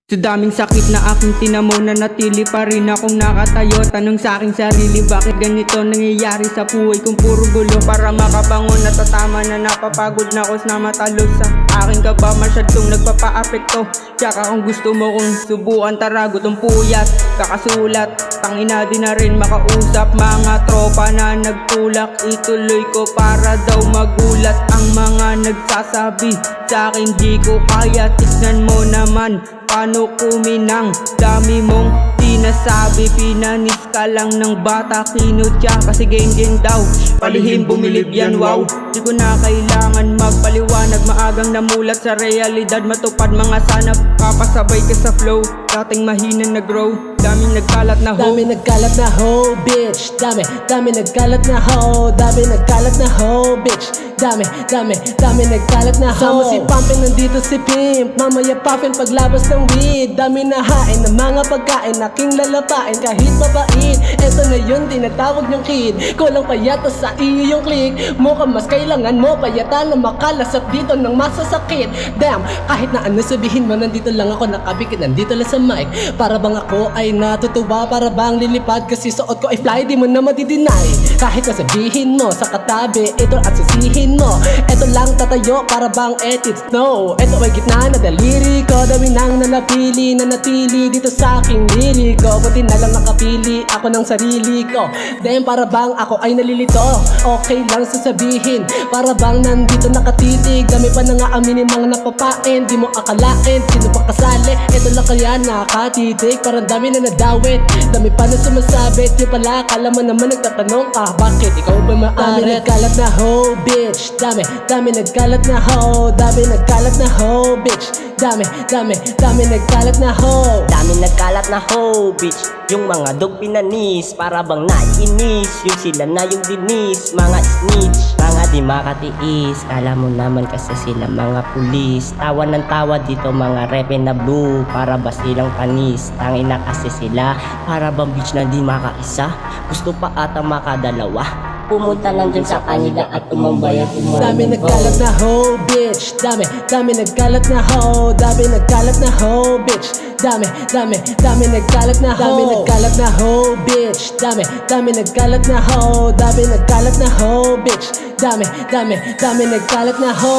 Sa daming sakit na aking tinamo, nanatili pa rin akong nakatayo. Tanong sa aking sarili, bakit ganito nangyayari sa buhay kong puro gulo? Para makabangon, natatama na napapagod na ako na matalos. Sa akin ka ba masyadong nagpapa-apekto? Tsaka kung gusto mo kong subukan, tara gutong puyat, kakasulat, tangina di na rin makausap. Mga tropa na nagtulak, ituloy ko para daw magulat. Ang mga nagsasabi sa akin di ko kaya, tignan mo naman paano kuminang. Dami mong sinasabi, pinanis ka lang ng bata, kinutya kasi geng-geng daw. Palihim bumilib yan, wow. Di ko na kailangan magpaliwanag, maagang namulat sa realidad, matupad mga sanap. Kapasabay ka sa flow, dating mahinang nag-grow. Daming nagkalat na ho, dami nagkalat na ho, bitch. Dami nagkalat na ho, dami nagkalat na ho, bitch. Dami nagkalat na ho. Sama si Pumpin, nandito si Pimp, mamaya puffin paglabas ng weed. Dami na hain ng mga pagkain, aking lalapain kahit mabait. Eto na yun, tinatawag niyong kid. Kulang pa yata sa iyo yung click. Mukhang mas kailangan mo pa yata na makalasap dito ng masasakit. Damn, kahit na ano sabihin mo, nandito lang ako nakabikit, nandito lang sa mic. Para bang ako ay natutuwa, para bang lilipad kasi suot ko ay fly, di mo na matidinay. Kahit na sabihin mo sa katabi, ito at sisihin mo, eto lang tatayo para bang ethics, no. Eto ay gitna na daliri ko, dami nang nanapili, nanatili dito sa aking liriko. Buti na lang nakapili ako ng sarili ko. Then para bang ako ay nalilito, okay lang sasabihin, para bang nandito nakatitig. Dami pa na nga aminin mga napapain, di mo akalain sino pa kasali. Eto lang kaya nakatitig, parang dami na nadawit, dami pa na sumasabit. Yung pala akala mo naman nagtatanong ka, bakit ikaw ba maarit? Dami nagkalat na ho, bitch. Dami nagkalat na ho, dami nagkalat na ho, bitch. Dami nagkalat na ho, dami nagkalat na ho, bitch. Yung mga dog pinanis, para bang naiinis. Yung sila na yung dinis, mga snitch, mga di makatiis. Kala mo naman kasi sila mga pulis. Tawa ng tawa dito mga repe na blue, para ba silang panis? Tangin na kasi sila, para bang bitch na di makaisa. Gusto pa ata makadalawa, pumunta lang dun sa kanila at tumambay at tumambay. Dami nagkalat na ho, bitch. Dami nagkalat na ho, dami nagkalat na ho, bitch. Dami nagkalat na ho, dami nagkalat na ho, bitch. Dami nagkalat na ho, dami nagkalat na ho, bitch. Dami nagkalat na ho.